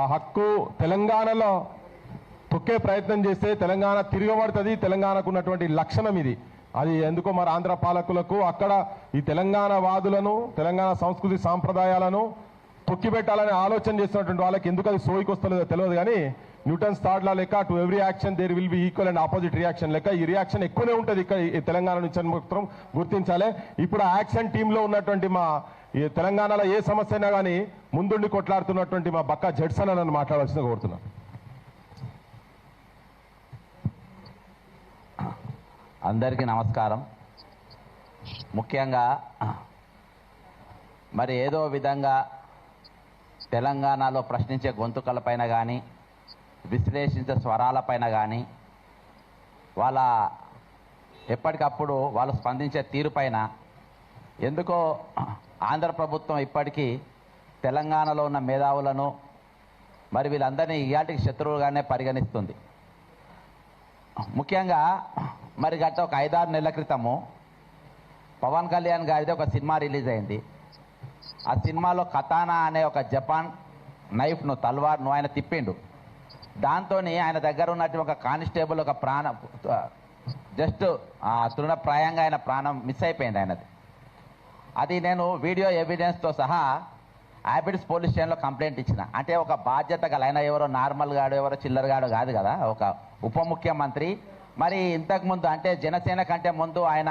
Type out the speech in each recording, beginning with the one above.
ఆ హక్కు తెలంగాణలో తొక్కే ప్రయత్నం చేస్తే తెలంగాణ తిరగబడుతుంది. తెలంగాణకు ఉన్నటువంటి లక్షణం ఇది. అది ఎందుకో మరి ఆంధ్ర పాలకులకు అక్కడ ఈ తెలంగాణ వాదులను, తెలంగాణ సంస్కృతి సాంప్రదాయాలను తొక్కిపెట్టాలని ఆలోచన చేస్తున్నటువంటి వాళ్ళకి ఎందుకు అది సోయికి వస్తలేదో తెలియదు. కానీ న్యూటన్స్ థర్డ్ లా లెక్క to every action there will be equal and opposite reaction లెక్క ఈ రియాక్షన్ ఎక్కువనే ఉంటుంది ఇక్కడ ఈ తెలంగాణ నుంచి మాత్రం గుర్తించాలి. ఇప్పుడు ఆ యాక్షన్ టీంలో ఉన్నటువంటి మా ఈ తెలంగాణలో ఏ సమస్య అయినా కానీ ముందుండి కొట్లాడుతున్నటువంటి మా బక్కా జడ్సన్ అని మాట్లాడాల్సిందిగా కోరుతున్నాను. అందరికీ నమస్కారం. ముఖ్యంగా మరి ఏదో విధంగా తెలంగాణలో ప్రశ్నించే గొంతుకలపైన కానీ విశ్లేషించే స్వరాలపైన కానీ వాళ్ళ ఎప్పటికప్పుడు వాళ్ళు స్పందించే తీరుపైన ఎందుకో ఆంధ్ర ప్రభుత్వం ఇప్పటికీ తెలంగాణలో ఉన్న మేధావులను మరి వీళ్ళందరినీ ఇయాటికి శత్రువులుగానే పరిగణిస్తుంది. ముఖ్యంగా మరి గత ఒక 5-6 నెలల క్రితము పవన్ కళ్యాణ్ గారిది ఒక సినిమా రిలీజ్ అయింది. ఆ సినిమాలో కతానా అనే ఒక జపాన్ నైఫ్ను తల్వార్ను ఆయన తిప్పిండు. దాంతో ఆయన దగ్గర ఉన్నట్టు ఒక కానిస్టేబుల్ ఒక ప్రాణం జస్ట్ తృణప్రాయంగా ఆయన ప్రాణం మిస్ అయిపోయింది ఆయనది. అది నేను వీడియో ఎవిడెన్స్తో సహా హ్యాబిట్స్ పోలీస్ స్టేషన్లో కంప్లైంట్ ఇచ్చిన. అంటే ఒక బాధ్యత గల ఆయన ఎవరో నార్మల్ గాడు ఎవరో చిల్లరగాడు కాదు కదా, ఒక ఉప ముఖ్యమంత్రి. మరి ఇంతకుముందు అంటే జనసేన కంటే ముందు ఆయన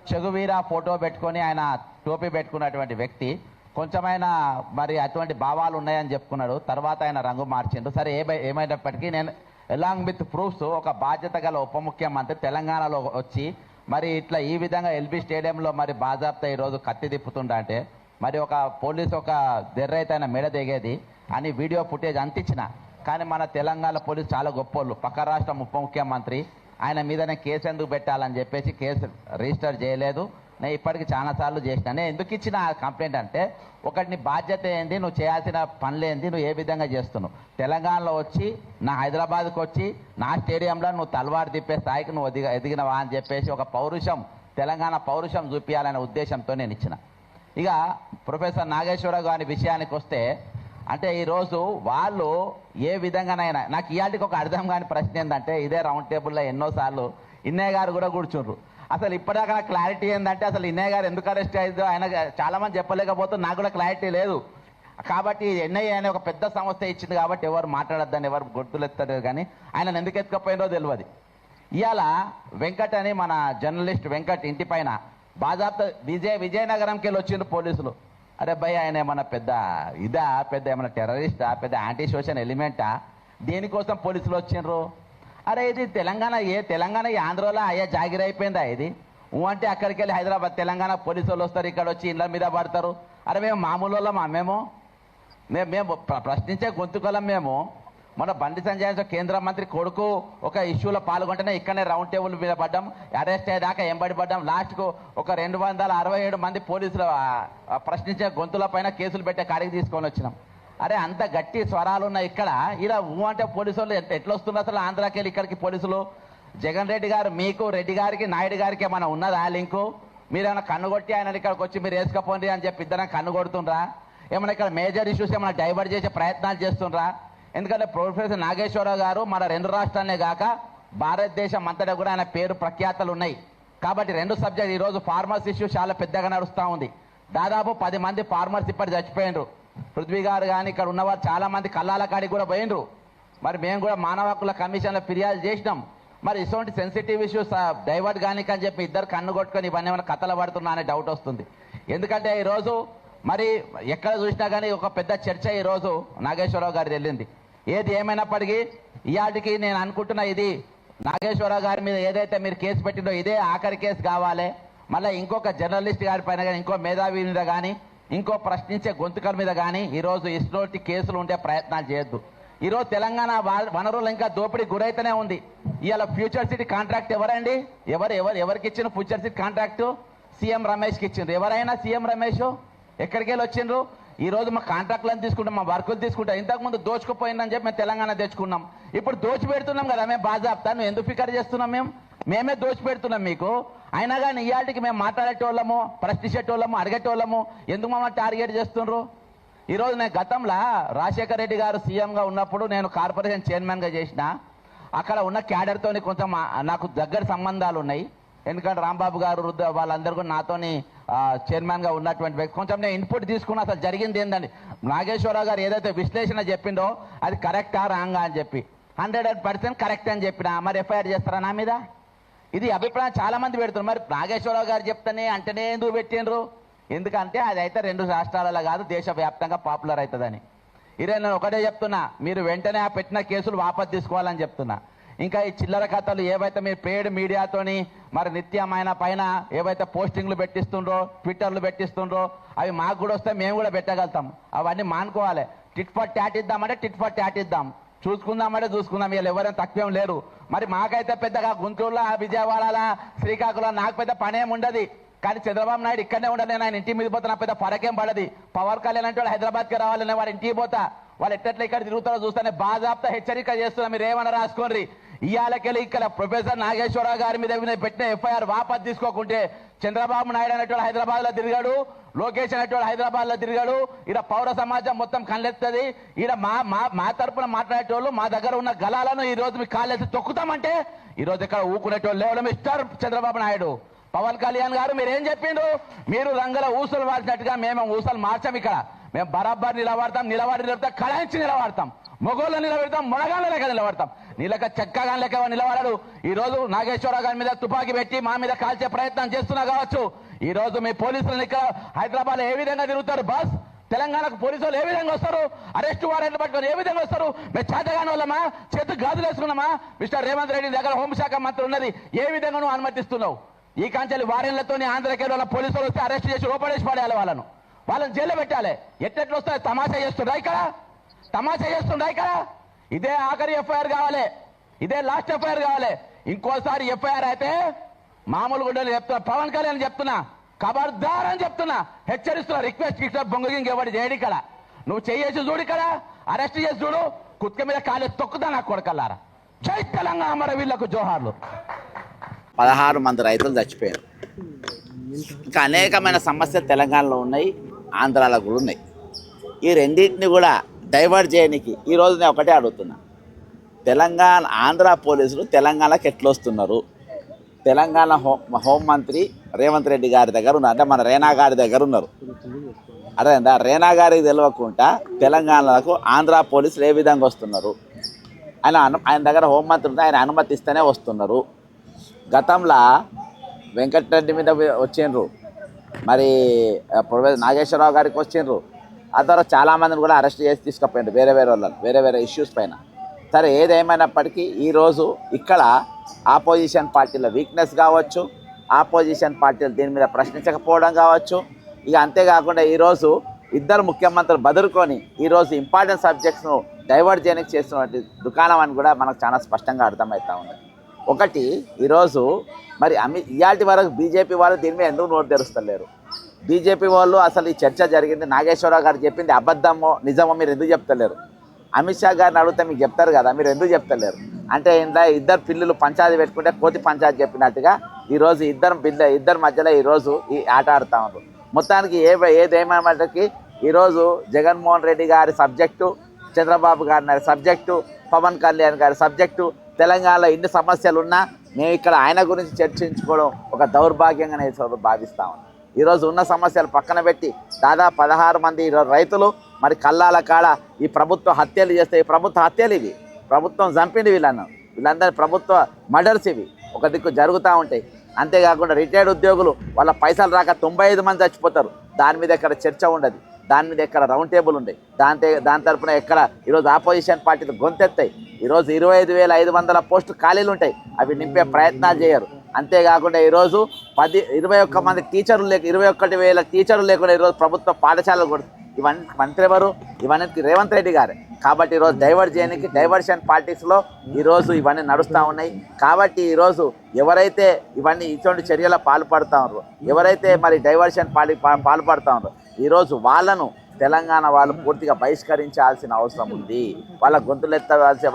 చెగువీర ఫోటో పెట్టుకొని ఆయన టోపీ పెట్టుకున్నటువంటి వ్యక్తి. కొంచెమైనా మరి అటువంటి భావాలు ఉన్నాయని చెప్పుకున్నాడు. తర్వాత ఆయన రంగు మార్చిండు. సరే ఏమైనప్పటికీ నేను అలాంగ్ విత్ ప్రూఫ్స్ ఒక బాధ్యత గల ఉప ముఖ్యమంత్రి తెలంగాణలో వచ్చి మరి ఇట్లా ఈ విధంగా ఎల్బీ స్టేడియంలో మరి బాజాబ్తా ఈరోజు కత్తి తిప్పుతుండ అంటే మరి ఒక పోలీసు ఒక దెర్రైతే ఆయన మెడ దిగేది అని వీడియో ఫుటేజ్ అంతించిన. కానీ మన తెలంగాణ పోలీసు చాలా గొప్పోళ్ళు. పక్క రాష్ట్రం ఉప ముఖ్యమంత్రి ఆయన మీదనే కేసు ఎందుకు పెట్టాలని చెప్పేసి కేసు రిజిస్టర్ చేయలేదు. నేను ఇప్పటికి చాలాసార్లు చేసిన. నేను ఎందుకు ఇచ్చిన కంప్లైంట్ అంటే ఒకటి నీ బాధ్యత ఏంది, నువ్వు చేయాల్సిన పనులు ఏంది, నువ్వు ఏ విధంగా చేస్తున్నావు. తెలంగాణలో వచ్చి నా హైదరాబాద్కి వచ్చి నా స్టేడియంలో నువ్వు తలవారు తిప్పే స్థాయికి నువ్వు ఎదిగినవా అని చెప్పేసి ఒక పౌరుషం, తెలంగాణ పౌరుషం చూపించాలనే ఉద్దేశంతో నేను ఇచ్చిన. ఇక ప్రొఫెసర్ నాగేశ్వరరావు గారి విషయానికి వస్తే అంటే ఈరోజు వాళ్ళు ఏ విధంగానైనా నాకు ఇవాళకి ఒక అర్థం కాని ప్రశ్న ఏంటంటే ఇదే రౌండ్ టేబుల్లో ఎన్నోసార్లు ఇన్నయ్య గారు కూడా కూర్చుండ్రు. అసలు ఇప్పటిదాకా నాకు క్లారిటీ ఏంటంటే అసలు ఇన్నయ్య గారు ఎందుకు అరెస్ట్ అయ్యిందో ఆయన చాలామంది చెప్పలేకపోతే నాకు కూడా క్లారిటీ లేదు. కాబట్టి ఎన్ఐఏ అనే ఒక పెద్ద సంస్థ ఇచ్చింది కాబట్టి ఎవరు మాట్లాడొద్దని ఎవరు గొంతులు ఎత్తారు. కానీ ఆయన ఎందుకు ఎత్తుకపోయిందో తెలియదు. ఇవాళ వెంకట్ అని మన జర్నలిస్ట్ వెంకట్ ఇంటి పైన బాజాబ్తా విజయనగరంకి వెళ్ళి వచ్చిండ్రు పోలీసులు. అరే భయ్ ఆయన ఏమన్నా పెద్ద ఇదా, పెద్ద ఏమన్నా టెర్రరిస్టా, పెద్ద యాంటీ సోషల్ ఎలిమెంటా, దేనికోసం పోలీసులు వచ్చిండ్రు? అరే ఇది తెలంగాణ ఈ ఆంధ్రలో అయ్యా జాగిరి అయిపోయిందా ఇది? అంటే అక్కడికి వెళ్ళి హైదరాబాద్ తెలంగాణ పోలీసు వాళ్ళు వస్తారు, ఇక్కడ వచ్చి ఇళ్ళ మీద పడతారు. అరే మేము మామూలు వాళ్ళమా? మేము ప్రశ్నించే గొంతుకోలం. మేము మన బండి సంజయ్ కేంద్ర మంత్రి కొడుకు ఒక ఇష్యూలో పాల్గొంటేనే ఇక్కడనే రౌండ్ టేబుల్ మీద పడ్డాం, అరెస్ట్ అయ్యేదాకా ఎంబడి పడ్డాం. లాస్ట్కు ఒక 267 మంది పోలీసులు ప్రశ్నించే గొంతుల పైన కేసులు పెట్టే కాడికి తీసుకొని వచ్చినాం. అరే అంత గట్టి స్వరాలు ఉన్నాయి ఇక్కడ. ఇలా అంటే పోలీసు వాళ్ళు ఎట్లా వస్తున్నారు అసలు ఆంధ్రాకి వెళ్ళి ఇక్కడికి పోలీసులు? జగన్ రెడ్డి గారు మీకు రెడ్డి గారికి నాయుడు గారికి ఏమైనా ఉన్నదా లింకు? మీరేమైనా కన్నుగొట్టి ఆయన ఇక్కడికి వచ్చి మీరు వేసుకపోండి అని చెప్పి ఇద్దరం కన్ను కొడుతుండ్రా? ఏమైనా ఇక్కడ మేజర్ ఇష్యూస్ ఏమైనా డైవర్ట్ చేసే ప్రయత్నాలు చేస్తుండ్రా? ఎందుకంటే ప్రొఫెసర్ నాగేశ్వరరావు గారు మన 2 రాష్ట్రాలనే కాక భారతదేశం అంతటా కూడా ఆయన పేరు ప్రఖ్యాతలు ఉన్నాయి. కాబట్టి 2 సబ్జెక్ట్ ఈరోజు ఫార్మర్స్ ఇష్యూ చాలా పెద్దగా నడుస్తూ ఉంది. దాదాపు 10 మంది ఫార్మర్స్ ఇప్పటి చచ్చిపోయినరు. పృథ్వీ గారు కానీ ఇక్కడ ఉన్నవారు చాలా మంది కల్లాల కాడికి కూడా పోయినరు. మరి మేము కూడా మానవ హక్కుల కమిషన్లో ఫిర్యాదు చేసినాం. మరి ఇటువంటి సెన్సిటివ్ ఇష్యూస్ డైవర్ట్ కానీ అని చెప్పి ఇద్దరు కన్ను కొట్టుకొని ఇవన్నీ ఏమైనా కథలు పడుతున్నా అనే డౌట్ వస్తుంది. ఎందుకంటే ఈరోజు మరి ఎక్కడ చూసినా కానీ ఒక పెద్ద చర్చ ఈరోజు నాగేశ్వరరావు గారి వెళ్ళింది. ఏది ఏమైనప్పటికీ ఇవాటికి నేను అనుకుంటున్నా ఇది నాగేశ్వరరావు గారి మీద ఏదైతే మీరు కేసు పెట్టిందో ఇదే ఆఖరి కేసు కావాలి. మళ్ళీ ఇంకొక జర్నలిస్ట్ గారి పైన కానీ ఇంకో మేధావి మీద కానీ ఇంకో ప్రశ్నించే గొంతుకల మీద కానీ ఈరోజు ఇటువంటి కేసులు ఉండే ప్రయత్నాలు చేయొద్దు. ఈరోజు తెలంగాణ వనరులు ఇంకా దోపిడీ గురైతేనే ఉంది. ఇవాళ ఫ్యూచర్ సిటీ కాంట్రాక్ట్ ఎవరండి? ఎవరికి ఇచ్చిన ఫ్యూచర్ సిటీ కాంట్రాక్టు? సీఎం రమేష్కి ఇచ్చిండ్రు. ఎవరైనా సీఎం రమేష్ ఎక్కడికి వెళ్ళి వచ్చిండ్రు? ఈరోజు మా కాంట్రాక్ట్లను తీసుకుంటాం, మా వర్కులు తీసుకుంటాం. ఇంతకుముందు దోచుకుపోయిందని చెప్పి మేము తెలంగాణ తెచ్చుకున్నాం. ఇప్పుడు దోచి పెడుతున్నాం కదా మేము బాజాబ్తా. నువ్వు ఎందుకు ఫికర్ చేస్తున్నాం? మేమే దోచి పెడుతున్నాం మీకు. అయినా కానీ ఇవాటికి మేము మాట్లాడేటోళ్ళము, ప్రశ్నించేటోళ్ళము, అడిగేటోళ్ళము ఎందుకు మమ్మల్ని టార్గెట్ చేస్తుండ్రు? ఈరోజు నేను గతంలో రాజశేఖర రెడ్డి గారు సీఎంగా ఉన్నప్పుడు నేను కార్పొరేషన్ చైర్మన్గా చేసిన. అక్కడ ఉన్న క్యాడర్తో కొంచెం నాకు దగ్గర సంబంధాలు ఉన్నాయి. ఎందుకంటే రాంబాబు గారు వాళ్ళందరూ కూడా నాతోని చైర్మన్గా ఉన్నటువంటి వ్యక్తి. కొంచెం నేను ఇన్పుట్ తీసుకున్న అసలు జరిగింది ఏందండి, నాగేశ్వరరావు గారు ఏదైతే విశ్లేషణ చెప్పిండో అది కరెక్టా రాంగా అని చెప్పి 100% కరెక్ట్ అని చెప్పిన. మరి ఎఫ్ఐఆర్ చేస్తారా నా మీద? ఇది అభిప్రాయం చాలా మంది పెడుతున్నారు. మరి నాగేశ్వరరావు గారు చెప్తేనే అంటేనే ఎందుకు పెట్టిండ్రు? ఎందుకంటే అది అయితే 2 రాష్ట్రాలలో కాదు దేశవ్యాప్తంగా పాపులర్ అవుతుందని. ఇదే నేను ఒకటే చెప్తున్నా, మీరు వెంటనే ఆ పెట్టిన కేసులు వాపసు తీసుకోవాలని చెప్తున్నా. ఇంకా ఈ చిల్లర కథలు ఏవైతే మీరు పేడ్ మీడియాతోని మరి నిత్యమైన పైన ఏవైతే పోస్టింగ్లు పెట్టిస్తుండ్రో, ట్విట్టర్లు పెట్టిస్తుండ్రో, అవి మాకు కూడా వస్తే మేము కూడా పెట్టగలుగుతాం. అవన్నీ మానుకోవాలి. టిట్ ఫర్ ట్యాట్ ఇద్దామంటే టిట్ ఫర్ ట్యాట్ ఇద్దాం, చూసుకుందామంటే చూసుకుందాం. వీళ్ళు ఎవరైనా తక్కువేం లేరు. మరి మాకైతే పెద్దగా గుంటూరులో, విజయవాడలో, శ్రీకాకుళం నాకు పెద్ద పనేం ఉండదు. కానీ చంద్రబాబు నాయుడు ఇక్కడనే ఉండదు. నేను ఆయన ఇంటికి మీద పోతా, నాకు పెద్ద ఫరకేం పడది. పవన్ కళ్యాణ్ అంటే వాళ్ళు హైదరాబాద్కి రావాలని వాడు ఇంటికి పోతా, వాళ్ళు ఎట్లా ఇక్కడ తిరుగుతారో చూస్తానే బాజాబ్తా హెచ్చరిక చేస్తున్నా. మీరు ఏమన్నా రాసుకోండి. ఇవాళకెళ్ళి ఇక్కడ ప్రొఫెసర్ నాగేశ్వరరావు గారి మీద పెట్టిన ఎఫ్ఐఆర్ వాపసు తీసుకోకుంటే చంద్రబాబు నాయుడు అనేటువంటి హైదరాబాద్లో తిరిగాడు, లోకేష్ అనేటువంటి హైదరాబాద్లో తిరిగాడు. ఇక్కడ పౌర సమాజం మొత్తం కళ్ళెత్తది. ఇక్కడ మా తరపున మాట్లాడేటోళ్ళు మా దగ్గర ఉన్న గలాలను ఈ రోజు మీకు కాళ్ళెత్తి తొక్కుతామంటే ఈరోజు ఇక్కడ ఊకునేటోళ్ళు లేవడం ఇస్తారు చంద్రబాబు నాయుడు. పవన్ కళ్యాణ్ గారు మీరేం చెప్పిండ్రు? మీరు రంగుల ఊసలు మార్చినట్టుగా మేము ఊసలు మార్చాం. ఇక్కడ మేము బరాబర్ నిలబడతాం, నిలబడతాం, కళాయించి నిలబడతాం, మొగోళ్ళు నిలబెడతాం, మొనగాళ్ళ లెక్క నిలబడతాం. నీలక చక్కగా లెక్క నిలబడడు. ఈ రోజు నాగేశ్వరరావు గారి మీద తుపాకీ పెట్టి మా మీద కాల్చే ప్రయత్నం చేస్తున్నా కావచ్చు. ఈ రోజు మీ పోలీసులు ఇక్కడ హైదరాబాద్ ఏ విధంగా తిరుగుతారు బాస్? తెలంగాణకు పోలీసులు ఏ విధంగా వస్తారు? అరెస్టు వారెంట్లు పట్టుకొని ఏ విధంగా వస్తారు? మేము చేతగాని వాళ్ళమా? చేతుకు గాజులు వేసుకున్నామా? మిస్టర్ రేవంత్ రెడ్డి దగ్గర హోంశాఖ మంత్రి ఉన్నది, ఏ విధంగా నువ్వు అనుమతిస్తున్నావు? ఈ కాంచెలు వారెన్లతో ఆంధ్రకేరళ వాళ్ళ పోలీసులు వస్తే అరెస్ట్ చేసి లోపడేసి పడేయాలి, వాళ్ళని జైల్లో పెట్టాలి. ఎట్టెట్లు వస్తాయి? తమాషా చేస్తుండ్రా ఇక్కడ, తమాషా చేస్తుండ్రా ఇక్కడ. ఇదే ఆఖరి ఎఫ్ఐఆర్ కావాలి, ఇదే లాస్ట్ ఎఫ్ఐఆర్ కావాలి. ఇంకోసారి ఎఫ్ఐఆర్ అయితే మామూలు గుండెలు చెప్తున్నా, పవన్ కళ్యాణ్ చెప్తున్నా, ఖబర్దార్ అని చెప్తున్నా, హెచ్చరిస్తున్నా. రిక్వెస్ట్ ఇక్కడ బొంగగింగ్ ఎవరు చేయడు ఇక్కడ. నువ్వు చేసి చూడు, ఇక్కడ అరెస్ట్ చేసి చూడు, కుక్క మీద కాలే తొక్కుతా నా కొడకల్లారా. జై తెలంగాణ, మరి వీళ్ళకు జోహార్లు. 16 మంది రైతులు చచ్చిపోయారు. ఇంకా అనేకమైన సమస్యలు తెలంగాణలో ఉన్నాయి, ఆంధ్రాలో కూడా ఉన్నాయి. ఈ రెండింటిని కూడా డైవర్ట్ చేయడానికి ఈరోజు నేను ఒకటే అడుగుతున్నా, తెలంగాణ ఆంధ్ర పోలీసులు తెలంగాణకి ఎట్లా వస్తున్నారు? తెలంగాణ హోంమంత్రి రేవంత్ రెడ్డి గారి దగ్గర ఉన్నారు, అంటే మన రేనా గారి దగ్గర ఉన్నారు. అదే రేనా గారికి తెలియకుండా తెలంగాణకు ఆంధ్ర పోలీసులు ఏ విధంగా వస్తున్నారు? ఆయన దగ్గర హోంమంత్రి ఉంటే ఆయన అనుమతిస్తేనే వస్తున్నారు. గతంలో వెంకటరెడ్డి మీద వచ్చిండ్రు, మరి ప్రొఫెసర్ నాగేశ్వరరావు గారికి వచ్చిండ్రు. ఆ తర్వాత చాలామందిని కూడా అరెస్ట్ చేసి తీసుకుపోయిండ్రు, వేరే వాళ్ళని, వేరే ఇష్యూస్ పైన. సరే, ఏదేమైనప్పటికీ ఈరోజు ఇక్కడ ఆపోజిషన్ పార్టీల వీక్నెస్ కావచ్చు, ఆపోజిషన్ పార్టీలు దీని మీద ప్రశ్నించకపోవడం కావచ్చు. ఇక అంతేకాకుండా ఈరోజు ఇద్దరు ముఖ్యమంత్రులు బదులుకొని ఈరోజు ఇంపార్టెంట్ సబ్జెక్ట్స్ను డైవర్ట్ చేయడానికి చేస్తున్నటువంటి దుకాణం అని కూడా మనకు చాలా స్పష్టంగా అర్థమవుతూ ఉంది. ఒకటి, ఈరోజు మరి ఇయాల్టి వరకు బీజేపీ వాళ్ళు దీని మీద ఎందుకు నోటు తెరుస్తలేరు? బీజేపీ వాళ్ళు అసలు ఈ చర్చ జరిగింది, నాగేశ్వరరావు గారు చెప్పింది అబద్ధమో నిజమో మీరు ఎందుకు చెప్తలేరు? అమిత్ షా గారిని అడిగితే మీకు చెప్తారు కదా, మీరు ఎందుకు చెప్తలేరు? అంటే ఇందా ఇద్దరు పిల్లలు పంచాయతీ పెట్టుకుంటే కోతి పంచాయతీ చెప్పినట్టుగా ఈరోజు ఇద్దరి మధ్యలో ఈరోజు ఈ ఆట ఆడుతూ ఉన్నారు. మొత్తానికి ఏదేమైనప్పటికీ ఈరోజు జగన్మోహన్ రెడ్డి గారి సబ్జెక్టు, చంద్రబాబు గారి సబ్జెక్టు, పవన్ కళ్యాణ్ గారి సబ్జెక్టు, తెలంగాణలో ఇన్ని సమస్యలు ఉన్నా మేము ఇక్కడ ఆయన గురించి చర్చించుకోవడం ఒక దౌర్భాగ్యంగా నేను భావిస్తాము. ఈరోజు ఉన్న సమస్యలు పక్కన పెట్టి దాదాపు 16 మంది రైతులు మరి కల్లాల కాడ ఈ ప్రభుత్వ హత్యలు చేస్తే, ఈ ప్రభుత్వ హత్యలు ఇవి, ప్రభుత్వం చంపింది వీళ్ళందరి ప్రభుత్వ మర్డర్స్ ఇవి ఒక దిక్కు జరుగుతూ ఉంటాయి. అంతేకాకుండా రిటైర్డ్ ఉద్యోగులు వాళ్ళ పైసలు రాక 95 మంది చచ్చిపోతారు. దాని మీద ఎక్కడ చర్చ ఉండదు, దాని మీద ఎక్కడ రౌండ్ టేబుల్ ఉంది, దాని తరఫున ఎక్కడ ఈరోజు ఆపోజిషన్ పార్టీలు గొంతెత్తాయి. ఈరోజు 25,500 పోస్టులు ఖాళీలు ఉంటాయి, అవి నింపే ప్రయత్నాలు చేయరు. అంతేకాకుండా ఈరోజు 21 మంది టీచర్లు 21,000 టీచర్లు లేకుండా ఈరోజు ప్రభుత్వ పాఠశాలలు కూడా ఇవన్నీ మంత్రి ఎవరు? ఇవన్నీ రేవంత్ రెడ్డి గారే. కాబట్టి ఈరోజు డైవర్ట్ చేయడానికి డైవర్షన్ పాలిటిక్స్లో ఈరోజు ఇవన్నీ నడుస్తూ ఉన్నాయి. కాబట్టి ఈరోజు ఎవరైతే ఇవన్నీ ఇటువంటి చర్యల పాల్పడుతూ ఉన్నారో, ఎవరైతే మరి డైవర్షన్ పాల్పడుతూ ఉన్నారో ఈరోజు వాళ్ళను తెలంగాణ వాళ్ళు పూర్తిగా బహిష్కరించాల్సిన అవసరం ఉంది. వాళ్ళ గొంతులు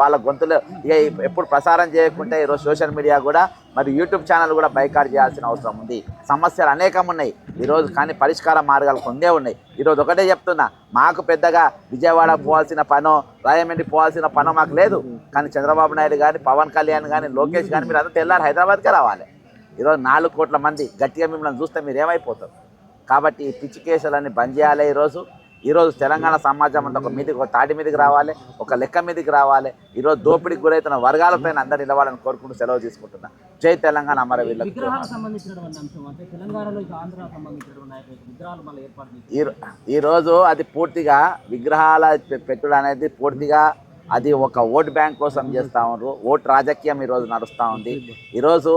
వాళ్ళ గొంతులు ఇక ఎప్పుడు ప్రసారం చేయకుంటే ఈరోజు సోషల్ మీడియా కూడా మరి యూట్యూబ్ ఛానల్ కూడా బైకాట్ చేయాల్సిన అవసరం ఉంది. సమస్యలు అనేకం ఉన్నాయి ఈరోజు, కానీ పరిష్కార మార్గాలు కొందే ఉన్నాయి. ఈరోజు ఒకటే చెప్తున్నా, మాకు పెద్దగా విజయవాడ పోవాల్సిన పనో రాయమండ్రి పోవాల్సిన పనో మాకు లేదు. కానీ చంద్రబాబు నాయుడు కానీ పవన్ కళ్యాణ్ కానీ లోకేష్ కానీ మీరు అంతా తెల్లారు హైదరాబాద్కే రావాలి. ఈరోజు 4 కోట్ల మంది గట్టిగా మిమ్మల్ని చూస్తే మీరు ఏమైపోతారు. కాబట్టి ఈ పిచ్చి కేసులన్నీ బంద్ చేయాలి. ఈరోజు తెలంగాణ సమాజం అంతా ఒక తాటి మీదకి రావాలి, ఒక లెక్క మీదకి రావాలి. ఈరోజు దోపిడీకి గురైతున్న వర్గాలపైన అందరు నిలవాలని కోరుకుంటూ సెలవు తీసుకుంటున్నా. జై తెలంగాణ అమరవీరులకు. ఈరోజు అది పూర్తిగా విగ్రహాల పెట్టుడు అనేది పూర్తిగా అది ఒక ఓట్ బ్యాంక్ కోసం చేస్తూ ఉన్నారు. ఓటు రాజకీయం ఈరోజు నడుస్తూ ఉంది. ఈరోజు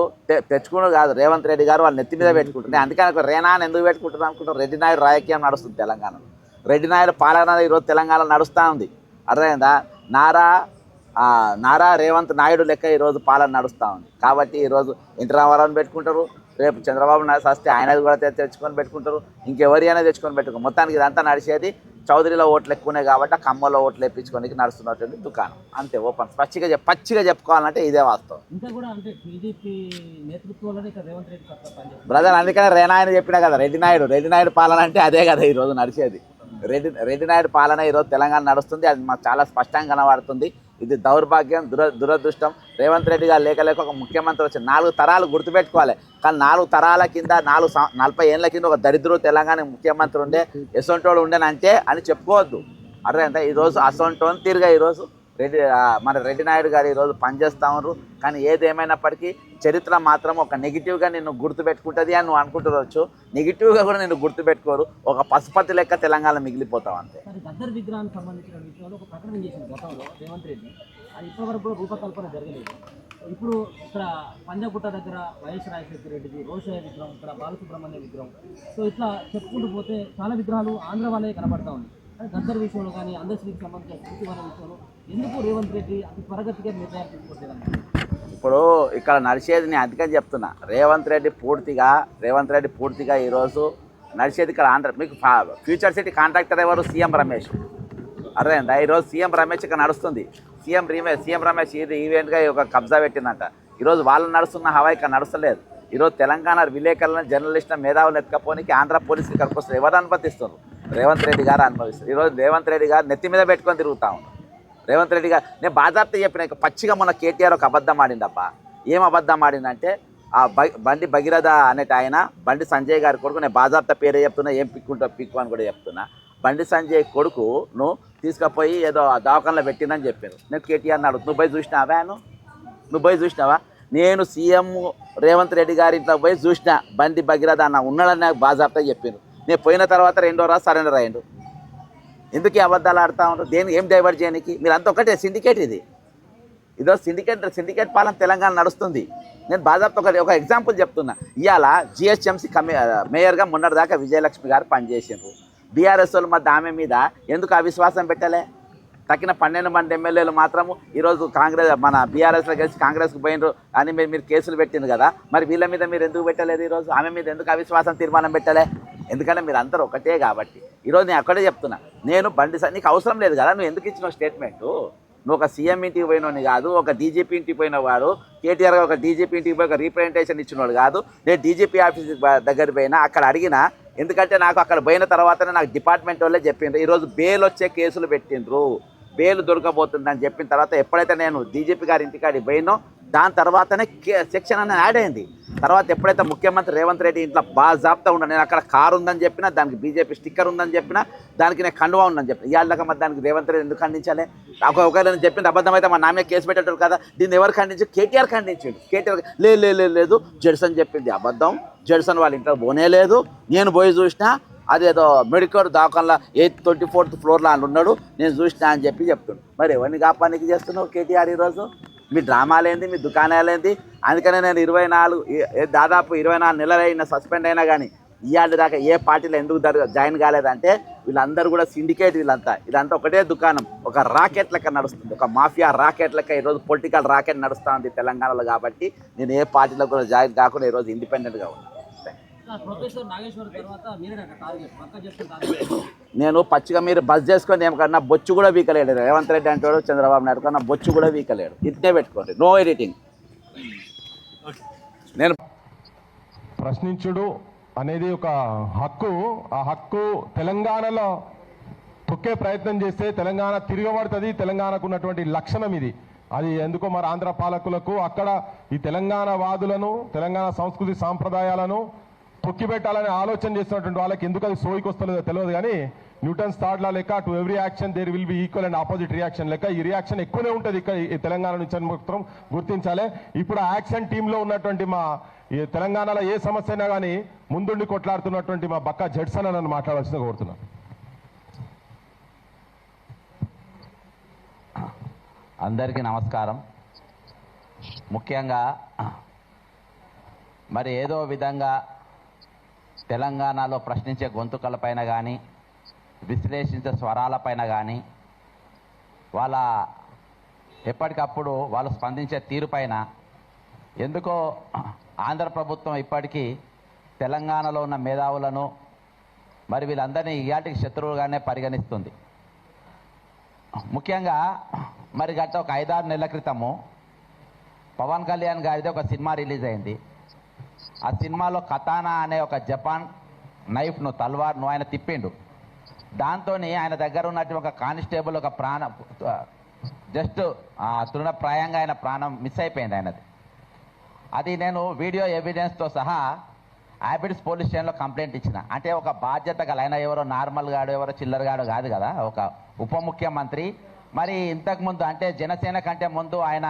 తెచ్చుకుని కాదు, రేవంత్ రెడ్డి గారు వాళ్ళు నెత్తి మీద పెట్టుకుంటున్నారు. అందుకని రేనా అని ఎందుకు పెట్టుకుంటున్నారు అనుకుంటారు. రెడ్డి నాయుడు రాజకీయం నడుస్తుంది తెలంగాణలో. రెడ్డి నాయుడు పాలన ఈరోజు తెలంగాణలో నడుస్తూ ఉంది. అర్థమైందా? నారా రేవంత్ నాయుడు లెక్క ఈరోజు పాలన నడుస్తూ ఉంది. కాబట్టి ఈరోజు ఎన్టీ రామారావుని పెట్టుకుంటారు, రేపు చంద్రబాబు నాయుడు వస్తే ఆయనది కూడా తెచ్చుకొని పెట్టుకుంటారు, ఇంకెవరి అయినా తెచ్చుకొని పెట్టుకుంటారు. మొత్తానికి ఇదంతా నడిచేది చౌదరిలో ఓట్లు ఎక్కువనే కాబట్టి కమ్మలో ఓట్లు వేయించుకోనికి నడుస్తున్నటువంటి దుకాణం అంతే. ఓపెన్ పచ్చిగా చెప్పుకోవాలంటే ఇదే వాస్తవం బ్రదర్. అందుకనే రేనాయన చెప్పినా కదా, రెడ్డి నాయుడు పాలన అంటే అదే కదా ఈరోజు నడిచేది. రెడ్డి నాయుడు పాలన ఈరోజు తెలంగాణ నడుస్తుంది. అది మాకు చాలా స్పష్టంగా కనబడుతుంది. ఇది దౌర్భాగ్యం, దురదృష్టం. రేవంత్ రెడ్డి గారు లేక ఒక ముఖ్యమంత్రి వచ్చి 4 తరాలు గుర్తుపెట్టుకోవాలి. కానీ 4 తరాల కింద 40 ఏళ్ళ కింద ఒక దరిద్రుడు తెలంగాణ ముఖ్యమంత్రి ఉండే, ఎసొంటోడు ఉండేనంటే అని చెప్పుకోవద్దు. అర్థమైందా? ఈరోజు అసొంటోని తీరుగా ఈరోజు మన రెడ్డి నాయుడు గారు ఈరోజు పనిచేస్తూ ఉన్నారు. కానీ ఏదేమైనప్పటికీ చరిత్ర మాత్రం ఒక నెగిటివ్గా నిన్ను గుర్తుపెట్టుకుంటుంది అని నువ్వు అనుకుంటువచ్చు. నెగిటివ్గా కూడా నిన్ను గుర్తుపెట్టుకోరు. ఒక పశుపతి లెక్క తెలంగాణ మిగిలిపోతావు అంతే. గద్దర్ విగ్రహానికి సంబంధించిన విషయంలో ఒక ప్రకటన చేసిన గతంలో రేవంత్ రెడ్డి, అది ఇప్పటివరకు కూడా రూపకల్పన జరగలేదు. ఇప్పుడు ఇక్కడ పంజాగుట్ట దగ్గర వైఎస్ రాజశేఖర రెడ్డిది రోషయ్య విగ్రహం, ఇక్కడ బాలసుబ్రహ్మణ్య విగ్రహం, సో ఇట్లా చెప్పుకుంటూ పోతే చాలా విగ్రహాలు ఆంధ్ర వాళ్ళే కనబడతా ఉన్నాయి. గద్దర్ విషయంలో కానీ అందశ్రీకి సంబంధించిన స్మృతివనం విషయంలో ఎందుకు రేవంత్ రెడ్డి అతి త్వరగతిగా నిర్ణయాలు తీసుకోవట్లేదు? ఇప్పుడు ఇక్కడ నడిచేది నేను అందుకని చెప్తున్నా, రేవంత్ రెడ్డి పూర్తిగా ఈరోజు నడిచేది ఇక్కడ ఆంధ్ర. మీకు ఫ్యూచర్ సిటీ కాంట్రాక్టర్ ఎవరు? సీఎం రమేష్. అర్థమైందా? ఈరోజు సీఎం రమేష్ ఇక్కడ నడుస్తుంది. సీఎం రమేష్ ఇది ఈవెంట్గా ఒక కబ్జా పెట్టిందంట. ఈరోజు వాళ్ళు నడుస్తున్న హవా ఇక్కడ నడుస్తలేదు. ఈరోజు తెలంగాణ విలేకరులను, జర్నలిస్టులను, మేధావులు ఎత్తుకపోనికి ఆంధ్ర పోలీసులు ఇక్కడికి వస్తారు. ఎవరు అనుమతిస్తారు? రేవంత్ రెడ్డి గారు అనుభవిస్తారు. ఈరోజు రేవంత్ రెడ్డి గారు నెత్తి మీద పెట్టుకొని తిరుగుతా ఉన్నారు. రేవంత్ రెడ్డి గారు నేను బాధాప్త చెప్పిన పచ్చిగా మొన్న కేటీఆర్ ఒక అబద్ధం ఆడిందబ్బా. ఏం అబద్ధం ఆడిందంటే ఆ బండి భగీరథ అనేటి ఆయన బండి సంజయ్ గారి కొడుకు, నేను బాధాప్త పేరే చెప్తున్నా, ఏం పిక్కు అని కూడా చెప్తున్నా. బండి సంజయ్ కొడుకును తీసుకుపోయి ఏదో దవాఖానలో పెట్టిందని చెప్పారు. నేను కేటీఆర్ని అడుగు, నువ్వు పోయి చూసినావా? నేను సీఎం రేవంత్ రెడ్డి గారి ఇంట్లో పోయి చూసిన, బండి భగీరథ అన్న ఉన్నాడని నాకు బాధాప్త చెప్పాను. నేను పోయిన తర్వాత 2వ రోజు సరెండర్ అయ్యిండు. ఎందుకు ఈ అబద్ధాలు ఆడుతూ ఉంటారు? దేని ఏం డైవర్ట్ చేయడానికి? మీరు అంతా ఒకటే సిండికేట్. ఇదో సిండికేట్ పాలన తెలంగాణ నడుస్తుంది. నేను బాధాప్త ఒక ఎగ్జాంపుల్ చెప్తున్నా. ఇవాళ జిహెచ్ఎంసీ మేయర్గా మొన్నటిదాకా విజయలక్ష్మి గారు పనిచేసిండ్రు. బీఆర్ఎస్ వాళ్ళు మధ్య ఆమె మీద ఎందుకు అవిశ్వాసం పెట్టలే? తక్కిన 12 మంది ఎమ్మెల్యేలు మాత్రము ఈరోజు మన బీఆర్ఎస్లో కలిసి కాంగ్రెస్కి పోయినరు అని మీరు కేసులు పెట్టింది కదా, మరి వీళ్ళ మీద మీరు ఎందుకు పెట్టలేదు? ఈరోజు ఆమె మీద ఎందుకు అవిశ్వాసం తీర్మానం పెట్టలే? ఎందుకంటే మీరు అందరూ ఒకటే కాబట్టి. ఈరోజు నేను అక్కడే చెప్తున్నా, నేను నీకు అవసరం లేదు కదా, నువ్వు ఎందుకు ఇచ్చిన స్టేట్మెంటు? నువ్వు ఒక సీఎం ఇంటికి పోయినోని కాదు, ఒక డీజీపీ ఇంటికి పోయినవాడు. కేటీఆర్ ఒక డీజీపీ ఇంటికి పోయి ఒక రీప్రజెంటేషన్ ఇచ్చినవాడు కాదు. నేను డీజీపీ ఆఫీస్ దగ్గర పోయినా, అక్కడ అడిగినా. ఎందుకంటే నాకు అక్కడ పోయిన తర్వాతనే నాకు డిపార్ట్మెంట్ వాళ్ళే చెప్పిండ్రు ఈరోజు బెయిల్ వచ్చే కేసులు పెట్టిండ్రు, బెయిల్ దొరకబోతుందని చెప్పిన తర్వాత ఎప్పుడైతే నేను డీజీపీ గారి ఇంటికాడికి పోయినో దాని తర్వాతనే సెక్షన్ అనేది యాడ్ అయింది. తర్వాత ఎప్పుడైతే ముఖ్యమంత్రి రేవంత్ రెడ్డి ఇంట్లో బాజాబ్తా ఉన్నా, నేను అక్కడ కారు ఉందని చెప్పినా, దానికి బీజేపీ స్టిక్కర్ ఉందని చెప్పినా, దానికి నేను కండువా ఉందని చెప్పిన. ఇవాళ మరి దానికి రేవంత్ రెడ్డి ఎందుకు ఖండించాలి? ఒకవేళ నేను చెప్పింది అబద్ధం అయితే మా నామే కేసు పెట్టేటారు కదా. దీన్ని ఎవరు ఖండించి? కేటీఆర్ ఖండించాడు. కేటీఆర్ లేదు జడ్సన్ చెప్పింది అబద్ధం, జడ్సన్ వాళ్ళ ఇంట్లో పోనే లేదు, నేను పోయి చూసినా, అదేదో మెడికల్ దాఖలా 24th floorలో అని ఉన్నాడు, నేను చూసినా అని చెప్తున్నాడు. మరి ఎవరిని కాపానికి చేస్తున్నావు కేటీఆర్? ఈరోజు మీ డ్రామాలేంది, మీ దుకాణాలేంది? అందుకనే నేను దాదాపు 24 నెలలు అయినా సస్పెండ్ అయినా కానీ ఇవాళ దాకా ఏ పార్టీలో ఎందుకు జాయిన్ కాలేదంటే వీళ్ళందరూ కూడా సిండికేట్. ఇదంతా ఒకటే దుకాణం, ఒక రాకెట్ లెక్క నడుస్తుంది, ఒక మాఫియా రాకెట్ లెక్క ఈరోజు పొలిటికల్ రాకెట్ నడుస్తూ ఉంది తెలంగాణలో. కాబట్టి నేను ఏ పార్టీలో కూడా జాయిన్ కాకుండా ఈరోజు ఇండిపెండెంట్గా ఉన్నాను. ప్రొఫెసర్ నాగేశ్వర్ తర్వాత మీరే టార్గెట్ పక్కా చేస్తున్న టార్గెట్. నేను పచ్చిగా మీరు బస్ చేసుకొని ఏమన్నా బొచ్చు కూడా వీకలేడు. రేవంత్ రెడ్డి అంటాడు, చంద్రబాబు నాయుడు కన్నా బొచ్చు కూడా వీకలేడు. ఇట్నే పెట్టుకోండి, నో ఎడిటింగ్. నేను ప్రశ్నించుడు అనేది ఒక హక్కు. ఆ హక్కు తెలంగాణలో తొక్కే ప్రయత్నం చేస్తే తెలంగాణ తిరగబడుతుంది. తెలంగాణకు ఉన్నటువంటి లక్షణం ఇది. అది ఎందుకో మరి ఆంధ్ర పాలకులకు అక్కడ ఈ తెలంగాణ వాదులను, తెలంగాణ సంస్కృతి సాంప్రదాయాలను తొక్కిపెట్టాలని ఆలోచన చేస్తున్నటువంటి వాళ్ళకి ఎందుకు అది సోయికి వస్తలేదో తెలియదు. కానీ న్యూటన్స్ థర్డ్ లా లెక్క to every action there will be equal and opposite reaction లెక్క ఈ రియాక్షన్ ఎక్కువనే ఉంటుంది ఇక్కడ ఈ తెలంగాణ నుంచి అని మాత్రం గుర్తించాలి. ఇప్పుడు ఆ యాక్షన్ టీంలో ఉన్నటువంటి మా ఈ తెలంగాణలో ఏ సమస్య అయినా కానీ ముందుండి కొట్లాడుతున్నటువంటి మా బక్కా జడ్సన్ అని నన్ను మాట్లాడాల్సిందిగా కోరుతున్నాను. అందరికీ నమస్కారం. ముఖ్యంగా మరి ఏదో విధంగా తెలంగాణలో ప్రశ్నించే గొంతుకలపైన కానీ విశ్లేషించే స్వరాలపైన కానీ వాళ్ళ ఎప్పటికప్పుడు వాళ్ళు స్పందించే తీరుపైన ఎందుకో ఆంధ్ర ప్రభుత్వం ఇప్పటికీ తెలంగాణలో ఉన్న మేధావులను మరి వీళ్ళందరినీ ఇయాటికి శత్రువులుగానే పరిగణిస్తుంది. ముఖ్యంగా మరి గత ఒక 5-6 నెలల క్రితము పవన్ కళ్యాణ్ గారిది ఒక సినిమా రిలీజ్ అయింది. ఆ సినిమాలో కతానా అనే ఒక జపాన్ నైఫ్ను తల్వార్ను ఆయన తిప్పిండు. దాంతో ఆయన దగ్గర ఉన్నటువంటి ఒక కానిస్టేబుల్ ఒక ప్రాణం జస్ట్ తృణప్రాయంగా ఆయన ప్రాణం మిస్ అయిపోయింది ఆయనది. అది నేను వీడియో ఎవిడెన్స్తో సహా హ్యాబిట్స్ పోలీస్ స్టేషన్లో కంప్లైంట్ ఇచ్చిన. అంటే ఒక బాధ్యత గల ఆయన ఎవరో నార్మల్ గాడు ఎవరో చిల్లర గాడు కాదు కదా, ఒక ఉప ముఖ్యమంత్రి. మరి ఇంతకుముందు అంటే జనసేన కంటే ముందు ఆయన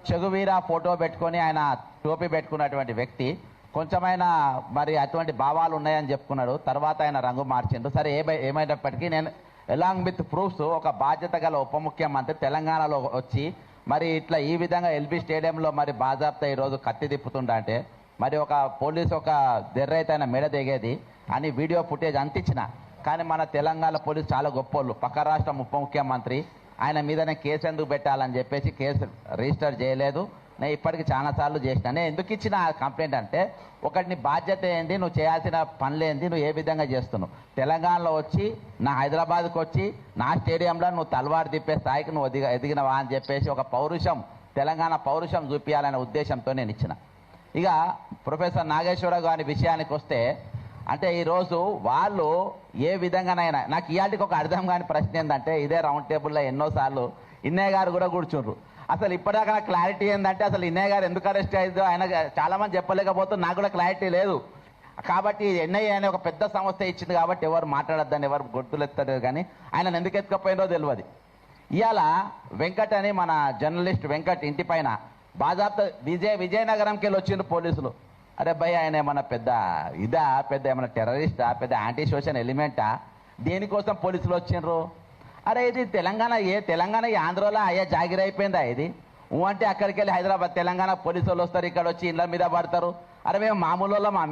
చెగువీర ఫోటో పెట్టుకొని ఆయన టోపీ పెట్టుకున్నటువంటి వ్యక్తి. కొంచెమైనా మరి అటువంటి భావాలు ఉన్నాయని చెప్పుకున్నాడు. తర్వాత ఆయన రంగు మార్చిండు. సరే ఏమైనప్పటికీ నేను ఎలాంగ్ విత్ ప్రూఫ్స్ ఒక బాధ్యత గల ఉప ముఖ్యమంత్రి తెలంగాణలో వచ్చి మరి ఇట్లా ఈ విధంగా ఎల్బీ స్టేడియంలో మరి బాజాబ్తా ఈరోజు కత్తి తిప్పుతుండే మరి ఒక పోలీసు ఒక దెర్రైతే ఆయన మెడ దిగేది అని వీడియో ఫుటేజ్ అంతించిన. కానీ మన తెలంగాణ పోలీసు చాలా గొప్పోళ్ళు. పక్క రాష్ట్రం ఉప ముఖ్యమంత్రి ఆయన మీదనే కేసు ఎందుకు పెట్టాలని చెప్పేసి కేసు రిజిస్టర్ చేయలేదు. నేను ఇప్పటికి చాలాసార్లు చేసిన. నేను ఎందుకు ఇచ్చిన కంప్లైంట్ అంటే ఒకటి నీ బాధ్యత ఏంది, నువ్వు చేయాల్సిన పనులు ఏంది, నువ్వు ఏ విధంగా చేస్తున్నావు. తెలంగాణలో వచ్చి నా హైదరాబాద్కి వచ్చి నా స్టేడియంలో నువ్వు తలవారు తిప్పే స్థాయికి నువ్వు ఎదిగినవా అని చెప్పేసి ఒక పౌరుషం, తెలంగాణ పౌరుషం చూపించాలనే ఉద్దేశంతో నేను ఇచ్చిన. ఇక ప్రొఫెసర్ నాగేశ్వరరావు గారి విషయానికి వస్తే అంటే ఈరోజు వాళ్ళు ఏ విధంగానైనా నాకు ఇవాళకి ఒక అర్థం కాని ప్రశ్న ఏంటంటే ఇదే రౌండ్ టేబుల్లో ఎన్నోసార్లు ఇన్నయ్య గారు కూడా కూర్చుండ్రు. అసలు ఇప్పటిదాకా నాకు క్లారిటీ ఏంటంటే అసలు ఇన్నయ్య గారు ఎందుకు అరెస్ట్ అయ్యిందో ఆయన చాలామంది చెప్పలేకపోతే నాకు కూడా క్లారిటీ లేదు. కాబట్టి ఎన్ఐఏ అనే ఒక పెద్ద సంస్థ ఇచ్చింది కాబట్టి ఎవరు మాట్లాడొద్దని ఎవరు గొడ్డులు ఎత్తలేదు. కానీ ఆయన ఎందుకు ఎత్తుకపోయిందో తెలియదు. ఇవాళ వెంకట్ అని మన జర్నలిస్ట్ వెంకట్ ఇంటి పైన బాజాబ్తా విజయనగరంకి వెళ్ళి వచ్చిండ్రు పోలీసులు. అరే భయ్ ఆయన ఏమన్నా పెద్ద ఇదా, పెద్ద ఏమన్నా టెర్రరిస్టా, పెద్ద యాంటీ సోషల్ ఎలిమెంటా, దేనికోసం పోలీసులు వచ్చిండ్రు? అరే ఇది తెలంగాణ ఈ ఆంధ్రలో అయ్యా జాగిరి అయిపోయిందా ఇది? అంటే అక్కడికి వెళ్ళి హైదరాబాద్ తెలంగాణ పోలీసు వాళ్ళు వస్తారు, ఇక్కడ వచ్చి ఇళ్ళ మీద పడతారు. అరే మేము మామూలు వాళ్ళమా?